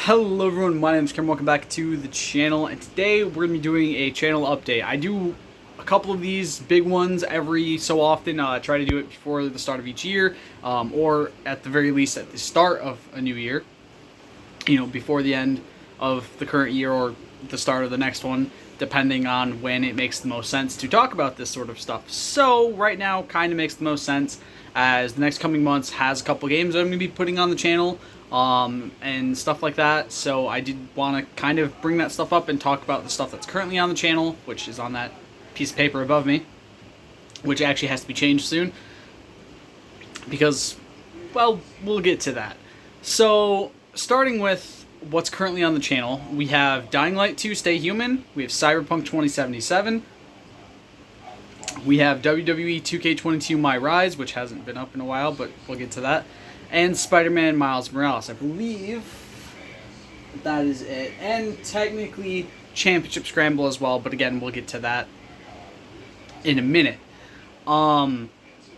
Hello everyone, my name is Kim, welcome back to the channel, and today we're going to be doing a channel update. I do a couple of these big ones every so often. I try to do it before the start of each year, or at the very least at the start of a new year. You know, before the end of the current year or the start of the next one, depending on when it makes the most sense to talk about this sort of stuff. So right now kind of makes the most sense, as the next coming months has a couple games that I'm going to be putting on the channel and stuff like that. So I did want to kind of bring that stuff up and talk about the stuff that's currently on the channel, which is on that piece of paper above me, which actually has to be changed soon because, well, we'll get to that. So starting with what's currently on the channel, we have Dying Light 2 Stay Human, we have Cyberpunk 2077, we have WWE 2K22 My Rise, which hasn't been up in a while, but we'll get to that, and Spider-Man Miles Morales. I believe that is it. And technically Championship Scramble as well, but again, we'll get to that in a minute.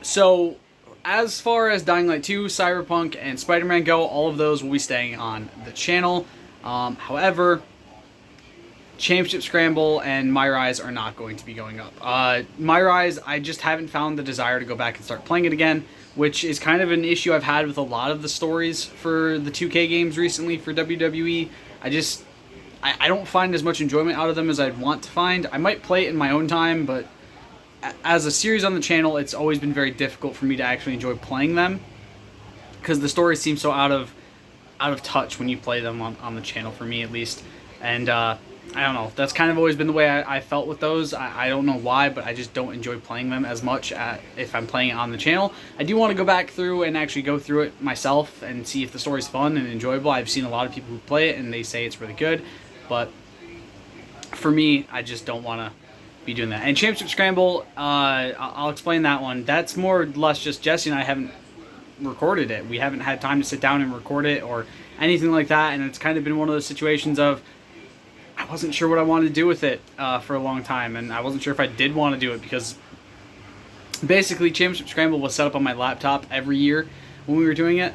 So as far as Dying Light 2, Cyberpunk, and Spider-Man go, all of those will be staying on the channel. However, Championship Scramble and My Rise are not going to be going up. My Rise, I just haven't found the desire to go back and start playing it again, which is kind of an issue I've had with a lot of the stories for the 2K games recently for WWE. I don't find as much enjoyment out of them as I'd want to find. I might play it in my own time, but as a series on the channel, it's always been very difficult for me to actually enjoy playing them, because the stories seem so out of touch when you play them on the channel, for me at least. And I don't know, that's kind of always been the way I felt with those. I don't know why, but I just don't enjoy playing them as much if I'm playing it on the channel. I do want to go back through and actually go through it myself and see if the story's fun and enjoyable. I've seen a lot of people who play it and they say it's really good, but for me, I just don't want to be doing that. And Championship Scramble, I'll explain that one. That's more or less just Jesse and I haven't recorded it. We haven't had time to sit down and record it or anything like that, and it's kind of been one of those situations of I wasn't sure what I wanted to do with it for a long time, and I wasn't sure if I did want to do it, because basically Championship Scramble was set up on my laptop every year when we were doing it.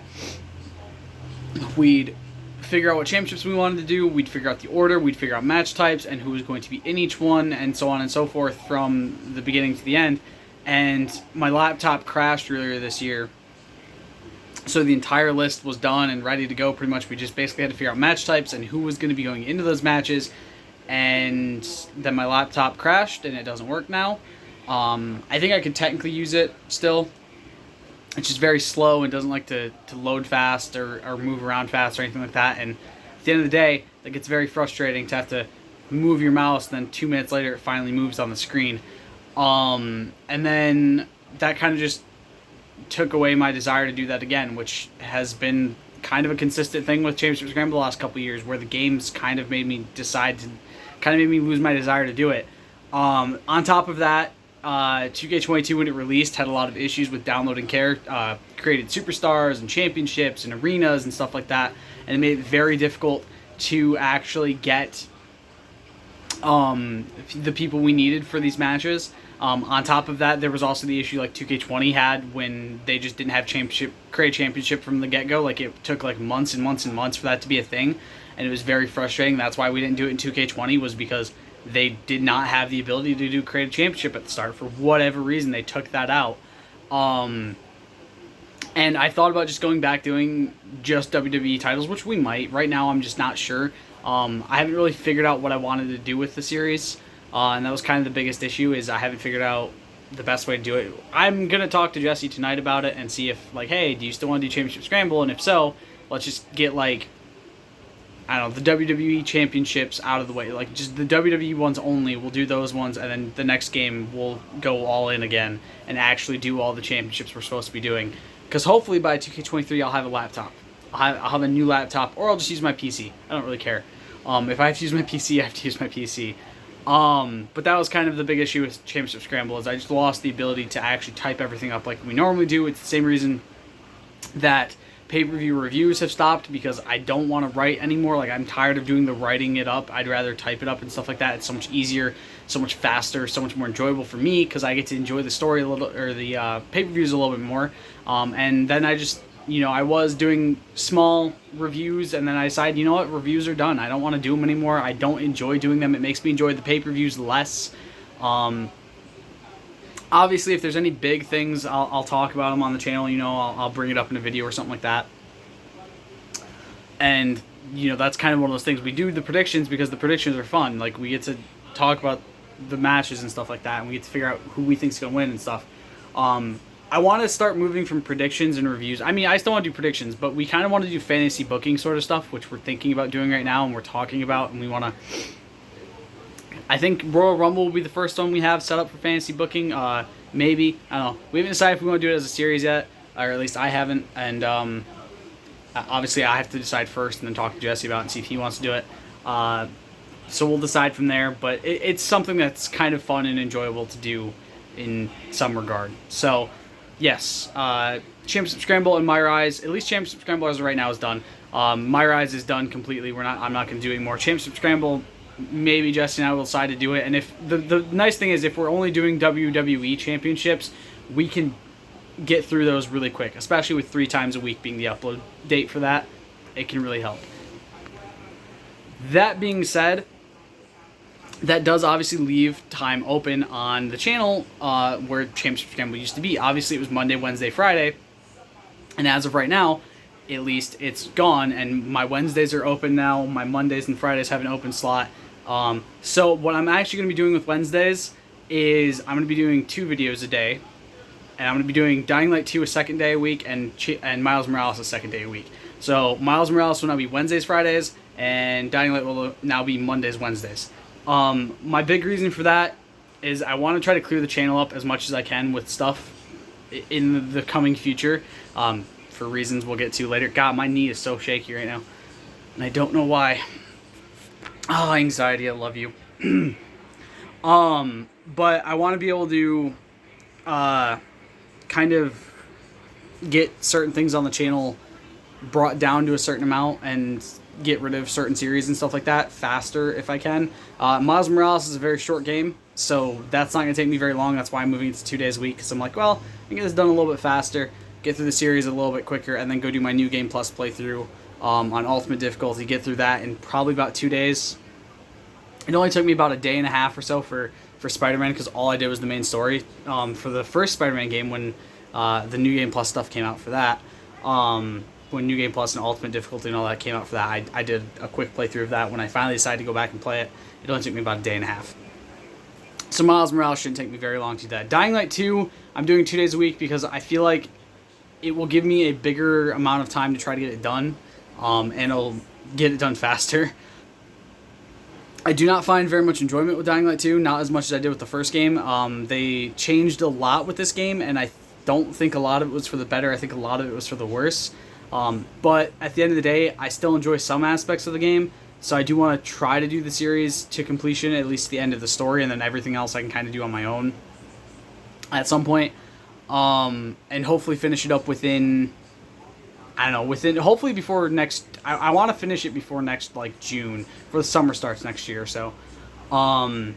We'd figure out what championships we wanted to do, we'd figure out the order, we'd figure out match types and who was going to be in each one, and so on and so forth from the beginning to the end. And my laptop crashed earlier this year, so the entire list was done and ready to go pretty much. We just basically had to figure out match types and who was going to be going into those matches, and then my laptop crashed and it doesn't work now. I think I could technically use it still. It's just very slow and doesn't like to load fast or move around fast or anything like that. And at the end of the day, that gets very frustrating to have to move your mouse, and then 2 minutes later it finally moves on the screen. And then that kind of just took away my desire to do that again, which has been kind of a consistent thing with Championship Scramble the last couple of years, where the games kind of made me lose my desire to do it. On top of that, 2K22, when it released, had a lot of issues with downloading created superstars and championships and arenas and stuff like that, and it made it very difficult to actually get the people we needed for these matches. On top of that, there was also the issue like 2K20 had when they just didn't have create championship from the get-go. Like, it took like months and months and months for that to be a thing, and it was very frustrating. That's why we didn't do it in 2K20, was because they did not have the ability to do create a championship at the start. For whatever reason, they took that out. And I thought about just going back doing just WWE titles, which we might. Right now, I'm just not sure. I haven't really figured out what I wanted to do with the series. And that was kind of the biggest issue, is I haven't figured out the best way to do it. I'm going to talk to Jesse tonight about it and see if, like, hey, do you still want to do Championship Scramble? And if so, let's just get, like, I don't know, the WWE championships out of the way. Like, just the WWE ones only. We'll do those ones, and then the next game we'll go all in again and actually do all the championships we're supposed to be doing. Because hopefully by 2K23 I'll have a laptop. I'll have a new laptop, or I'll just use my PC. I don't really care. If I have to use my PC, I have to use my PC. But that was kind of the big issue with Championship Scramble, is I just lost the ability to actually type everything up like we normally do. It's the same reason that pay-per-view reviews have stopped, because I don't want to write anymore. Like, I'm tired of doing the writing it up. I'd rather type it up and stuff like that. It's so much easier, so much faster, so much more enjoyable for me, because I get to enjoy the story a little, or the pay-per-views a little bit more. And then I just you know, I was doing small reviews, and then I decided, you know what, reviews are done. I don't want to do them anymore. I don't enjoy doing them. It makes me enjoy the pay-per-views less. Obviously, if there's any big things, I'll talk about them on the channel. You know, I'll bring it up in a video or something like that. And, you know, that's kind of one of those things. We do the predictions because the predictions are fun. Like, we get to talk about the matches and stuff like that, and we get to figure out who we think's going to win and stuff. I want to start moving from predictions and reviews. I mean, I still want to do predictions, but we kind of want to do fantasy booking sort of stuff, which we're thinking about doing right now, and we're talking about, and we want to... I think Royal Rumble will be the first one we have set up for fantasy booking. Maybe. I don't know. We haven't decided if we want to do it as a series yet, or at least I haven't, and obviously I have to decide first and then talk to Jesse about it and see if he wants to do it. So we'll decide from there, but it's something that's kind of fun and enjoyable to do in some regard. So... yes, Championship Scramble in my eyes, at least Championship Scramble as of right now is done. My eyes is done completely. I'm not going to do any more Championship Scramble. Maybe Jesse and I will decide to do it. And if the nice thing is, if we're only doing WWE Championships, we can get through those really quick, especially with 3 times a week being the upload date for that. It can really help. That being said, that does obviously leave time open on the channel where Championship Scramble used to be. Obviously, it was Monday, Wednesday, Friday. And as of right now, at least, it's gone. And my Wednesdays are open now. My Mondays and Fridays have an open slot. So what I'm actually going to be doing with Wednesdays is I'm going to be doing 2 videos a day. And I'm going to be doing Dying Light 2 a second day a week and Miles Morales a second day a week. So Miles Morales will now be Wednesdays, Fridays. And Dying Light will now be Mondays, Wednesdays. My big reason for that is I want to try to clear the channel up as much as I can with stuff in the coming future, for reasons we'll get to later. God, my knee is so shaky right now, and I don't know why. Oh, anxiety, I love you. But I want to be able to, kind of get certain things on the channel brought down to a certain amount and get rid of certain series and stuff like that faster if I can. Miles Morales is a very short game, so that's not going to take me very long. That's why I'm moving it to 2 days a week, because I'm like, well, I can get this done a little bit faster, get through the series a little bit quicker, and then go do my New Game Plus playthrough on Ultimate Difficulty, get through that in probably about 2 days. It only took me about a day and a half or so for Spider-Man, because all I did was the main story. For the first Spider-Man game, when the New Game Plus stuff came out for that, when New Game Plus and Ultimate Difficulty and all that came out for that, I did a quick playthrough of that. When I finally decided to go back and play it, it only took me about a day and a half. So Miles Morales shouldn't take me very long to do that. Dying Light 2, I'm doing 2 days a week because I feel like it will give me a bigger amount of time to try to get it done, and it'll get it done faster. I do not find very much enjoyment with Dying Light 2, not as much as I did with the first game. They changed a lot with this game, and I don't think a lot of it was for the better. I think a lot of it was for the worse. But at the end of the day, I still enjoy some aspects of the game, so I do want to try to do the series to completion, at least the end of the story, and then everything else I can kind of do on my own at some point. And hopefully finish it up within, I don't know, hopefully before next, I want to finish it before next, like, June, before the summer starts next year, so. And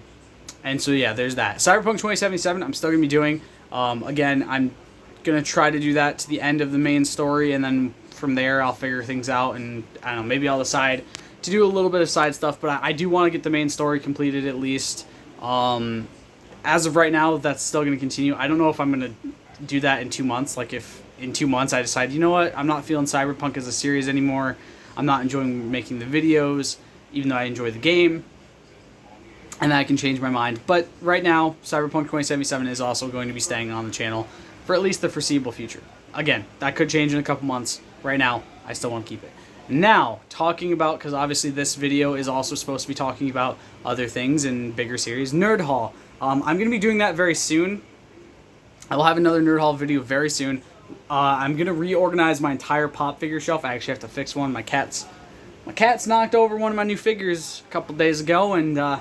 so, yeah, there's that. Cyberpunk 2077, I'm still going to be doing. Again, I'm going to try to do that to the end of the main story, and then from there I'll figure things out, and I don't know, maybe I'll decide to do a little bit of side stuff, but I do want to get the main story completed at least. As of right now, that's still going to continue. I don't know if I'm going to do that in 2 months, like if in 2 months I decide, you know what, I'm not feeling Cyberpunk as a series anymore, I'm not enjoying making the videos, even though I enjoy the game, and then I can change my mind. But right now, Cyberpunk 2077 is also going to be staying on the channel for at least the foreseeable future. Again, that could change in a couple months. Right now, I still want to keep it. Now, talking about, because obviously this video is also supposed to be talking about other things in bigger series, Nerd Haul. I'm going to be doing that very soon. I will have another Nerd Haul video very soon. I'm going to reorganize my entire pop figure shelf. I actually have to fix one. My cat's knocked over one of my new figures a couple days ago, and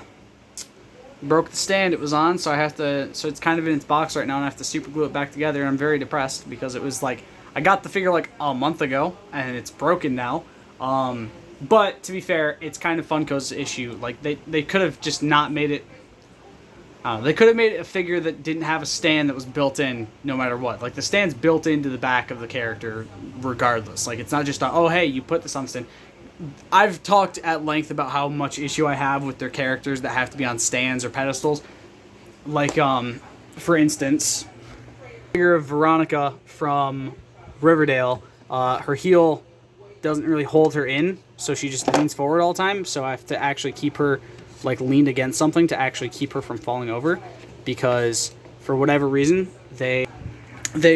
broke the stand it was on, so I have to, so it's kind of in its box right now, and I have to super glue it back together, and I'm very depressed because it was like, I got the figure like a month ago, and it's broken now. But to be fair, it's kind of Funko's issue. Like, they could have just not made it, They could have made a figure that didn't have a stand that was built in no matter what. Like, the stand's built into the back of the character regardless. Like, it's not just, oh, hey, you put this on the stand. I've talked at length about how much issue I have with their characters that have to be on stands or pedestals. Like, for instance, figure of Veronica from Riverdale, her heel doesn't really hold her in, so she just leans forward all the time, so I have to actually keep her like leaned against something to actually keep her from falling over, because for whatever reason they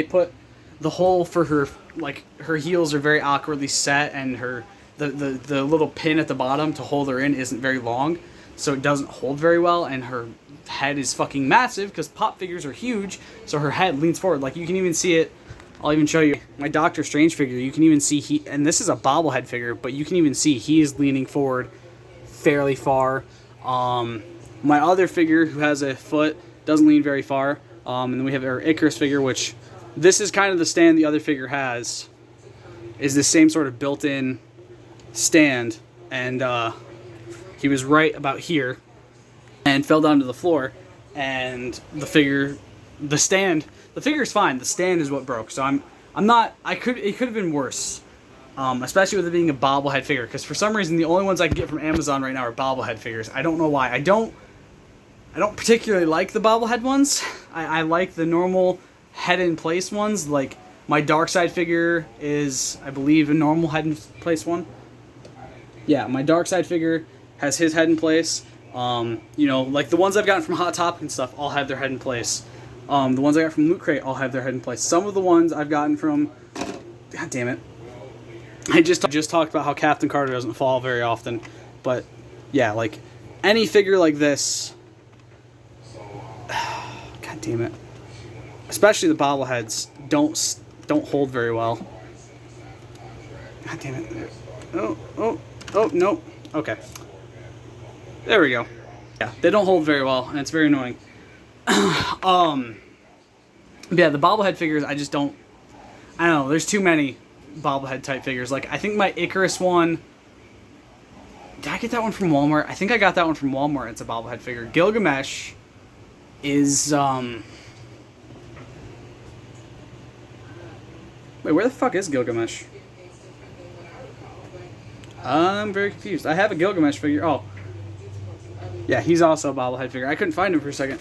put the hole for her, like her heels are very awkwardly set, and her the little pin at the bottom to hold her in isn't very long, so it doesn't hold very well, and her head is fucking massive because pop figures are huge, so her head leans forward. Like, you can even see it. I'll even show you my Doctor Strange figure. You can even see and this is a bobblehead figure, but you can even see he is leaning forward fairly far. My other figure, who has a foot, doesn't lean very far. And then we have our Icarus figure, which this is kind of the stand the other figure has, is the same sort of built-in stand, and he was right about here and fell down to the floor, and the figure's fine. The stand is what broke. So it could have been worse. Especially with it being a bobblehead figure, because for some reason the only ones I can get from Amazon right now are bobblehead figures. I don't know why. I don't particularly like the bobblehead ones. I like the normal head in place ones. Like, my Darkseid figure is, I believe, a normal head in place one. Yeah, my Darkseid figure has his head in place. Like the ones I've gotten from Hot Topic and stuff all have their head in place. The ones I got from Loot Crate all have their head in place. Some of the ones I've gotten from, god damn it, I just talked about how Captain Carter doesn't fall very often, but yeah, like any figure like this, god damn it, especially the bobbleheads don't hold very well. God damn it! Oh no. Okay, there we go. Yeah, they don't hold very well, and it's very annoying. Yeah, the bobblehead figures, I don't know. There's too many bobblehead type figures. Like, I think my Icarus one, did I get that one from Walmart? I think I got that one from Walmart. It's a bobblehead figure. Gilgamesh is wait, where the fuck is Gilgamesh? I'm very confused. I have a Gilgamesh figure. Oh, yeah, he's also a bobblehead figure. I couldn't find him for a second.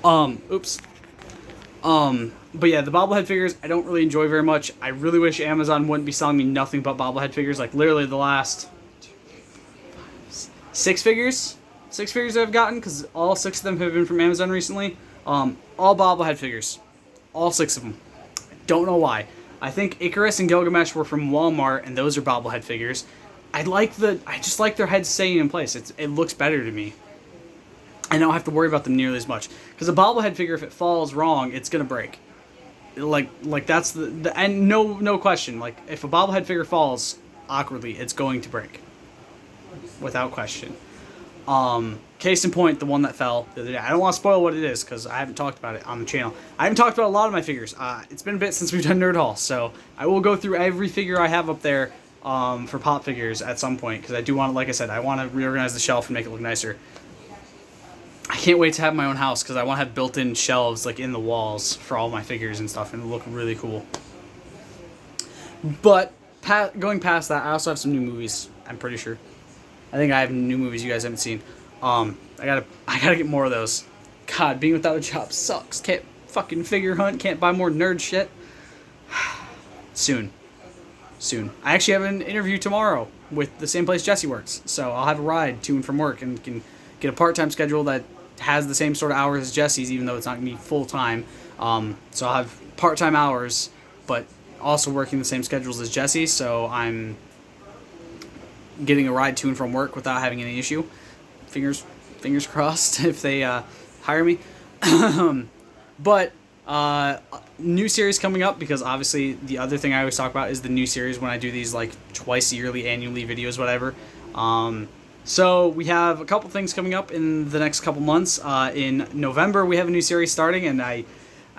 Oops. But yeah, the bobblehead figures I don't really enjoy very much. I really wish Amazon wouldn't be selling me nothing but bobblehead figures. Like, literally the last six figures I've gotten, because all 6 of them have been from Amazon recently. All bobblehead figures. All 6 of them. I don't know why. I think Icarus and Gilgamesh were from Walmart, and those are bobblehead figures. I just like their heads staying in place. It looks better to me. I don't have to worry about them nearly as much. Because a bobblehead figure, if it falls wrong, it's gonna break. Like that's the and no question. Like, if a bobblehead figure falls awkwardly, it's going to break, without question. Case in point, the one that fell the other day. I don't want to spoil what it is because I haven't talked about it on the channel. I haven't talked about a lot of my figures. It's been a bit since we've done Nerd Haul, so I will go through every figure I have up there for pop figures at some point, because I do want to, like I said, I want to reorganize the shelf and make it look nicer. I can't wait to have my own house, because I want to have built-in shelves like in the walls for all my figures and stuff, and it'll look really cool. But going past that, I also have some new movies. I'm pretty sure. I think I have new movies you guys haven't seen. I gotta get more of those. God, being without a job sucks. Can't fucking figure hunt. Can't buy more nerd shit. Soon. I actually have an interview tomorrow with the same place Jesse works, so I'll have a ride to and from work and can get a part-time schedule that has the same sort of hours as Jesse's, even though it's not gonna be full-time. So I'll have part-time hours, but also working the same schedules as Jesse, so I'm getting a ride to and from work without having any issue. Fingers crossed if they hire me. But new series coming up, because obviously the other thing I always talk about is the new series when I do these like twice yearly, annually videos, whatever. So we have a couple things coming up in the next couple months. In November we have a new series starting, and I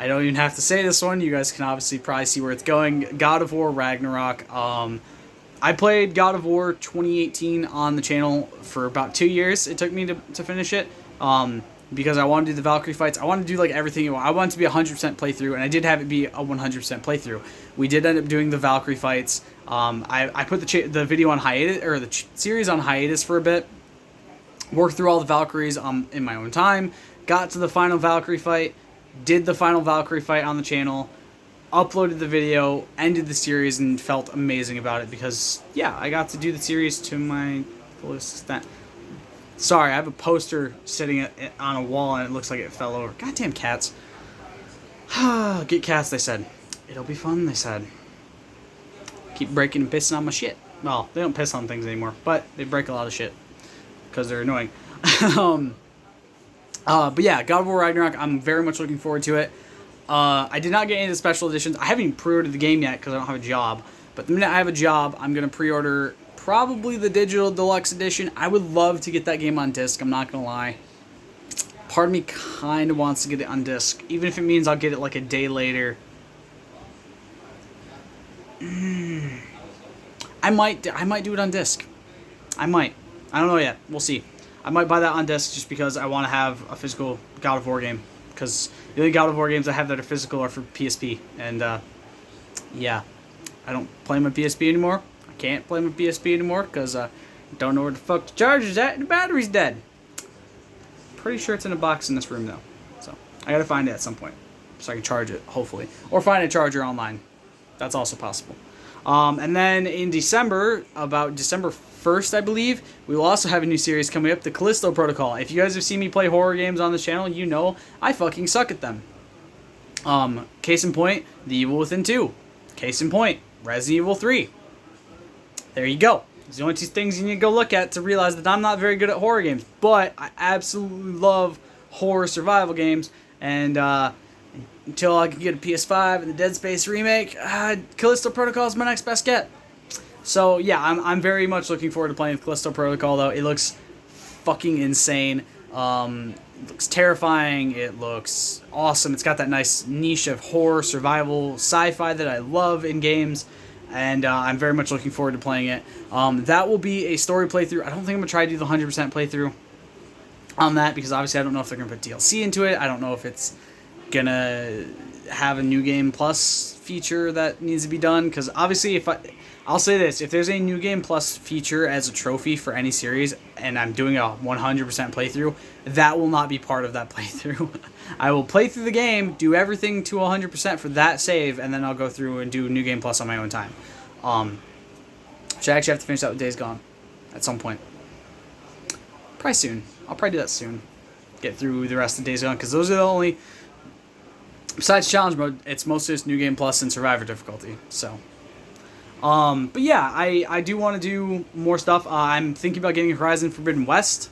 don't even have to say this one. You guys can obviously probably see where it's going. God of War Ragnarok. I played God of War 2018 on the channel for about 2 years. It took me to finish it. because I want to do the Valkyrie fights. I want to do like everything. I want it to be 100% playthrough, and I did have it be a 100% playthrough. We did end up doing the Valkyrie fights. I put the video on hiatus, or the series on hiatus for a bit. Worked through all the Valkyries in my own time. Got to the final Valkyrie fight. Did the final Valkyrie fight on the channel. Uploaded the video. Ended the series and felt amazing about it because, yeah, I got to do the series to my fullest extent. Sorry, I have a poster sitting on a wall and it looks like it fell over. Goddamn cats. Get cats, they said. It'll be fun, they said. Keep breaking and pissing on my shit. Well, they don't piss on things anymore, but they break a lot of shit because they're annoying. But yeah, God of War Ragnarok, I'm very much looking forward to it. I did not get any of the special editions. I haven't even pre-ordered the game yet because I don't have a job. But the minute I have a job, I'm going to pre-order probably the digital deluxe edition. I would love to get that game on disc, I'm not going to lie. Part of me kind of wants to get it on disc, even if it means I'll get it like a day later. I might do it on disc. I might. I don't know yet. We'll see. I might buy that on disc just because I want to have a physical God of War game. Because the only God of War games I have that are physical are for PSP. And, yeah. I don't play my PSP anymore. I can't play my PSP anymore because I don't know where the fuck the charger's at and the battery's dead. Pretty sure it's in a box in this room, though. So, I gotta find it at some point. So I can charge it, hopefully. Or find a charger online. That's also possible. And then in December, about December 1st, I believe, we will also have a new series coming up, the Callisto Protocol. If you guys have seen me play horror games on this channel, you know I fucking suck at them. Case in point, The Evil Within 2. Case in point, Resident Evil 3. There you go. There's the only two things you need to go look at to realize that I'm not very good at horror games. But I absolutely love horror survival games. And until I can get a PS5 and the Dead Space remake, Callisto Protocol is my next best get. So yeah, I'm very much looking forward to playing Callisto Protocol, though. It looks fucking insane. It looks terrifying. It looks awesome. It's got that nice niche of horror, survival, sci-fi that I love in games. And I'm very much looking forward to playing it. That will be a story playthrough. I don't think I'm going to try to do the 100% playthrough on that because obviously I don't know if they're going to put DLC into it. I don't know if it's going to have a New Game Plus feature that needs to be done. Because obviously I'll say this, if there's a New Game Plus feature as a trophy for any series and I'm doing a 100% playthrough, that will not be part of that playthrough. I will play through the game, do everything to 100% for that save, and then I'll go through and do New Game Plus on my own time. Which I actually have to finish out with Days Gone at some point. Probably soon. I'll probably do that soon. Get through the rest of Days Gone, because those are the only... Besides Challenge Mode, it's mostly just New Game Plus and Survivor difficulty, so... but yeah, I do want to do more stuff. I'm thinking about getting Horizon Forbidden West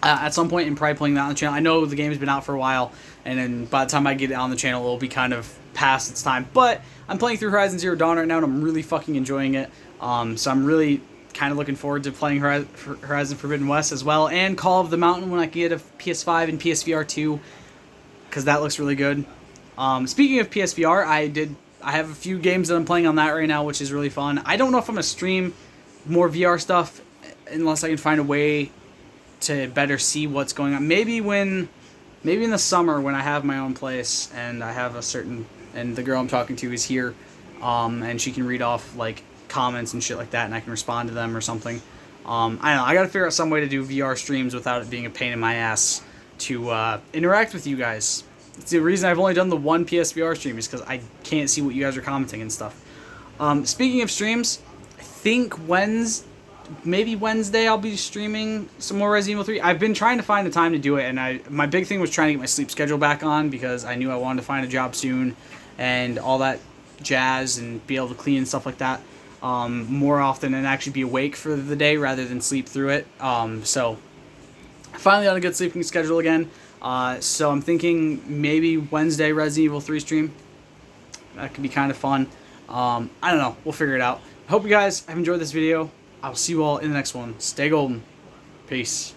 at some point and probably playing that on the channel. I know the game's been out for a while, and then by the time I get it on the channel, it'll be kind of past its time. But I'm playing through Horizon Zero Dawn right now, and I'm really fucking enjoying it. So I'm really kind of looking forward to playing Horizon Forbidden West as well, and Call of the Mountain when I can get a PS5 and PSVR 2, because that looks really good. Speaking of PSVR, I have a few games that I'm playing on that right now, which is really fun. I don't know if I'm going to stream more VR stuff unless I can find a way to better see what's going on. Maybe in the summer when I have my own place and I have and the girl I'm talking to is here, and she can read off like comments and shit like that, and I can respond to them or something. I don't know. I got to figure out some way to do VR streams without it being a pain in my ass to interact with you guys. It's the reason I've only done the one PSVR stream is because I can't see what you guys are commenting and stuff. Speaking of streams, I think maybe Wednesday I'll be streaming some more Resident Evil 3. I've been trying to find the time to do it, and my big thing was trying to get my sleep schedule back on because I knew I wanted to find a job soon and all that jazz and be able to clean and stuff like that more often and actually be awake for the day rather than sleep through it. So finally on a good sleeping schedule again. So I'm thinking maybe Wednesday Resident Evil 3 stream. That could be kind of fun. I don't know. We'll figure it out. I hope you guys have enjoyed this video. I'll see you all in the next one. Stay golden. Peace.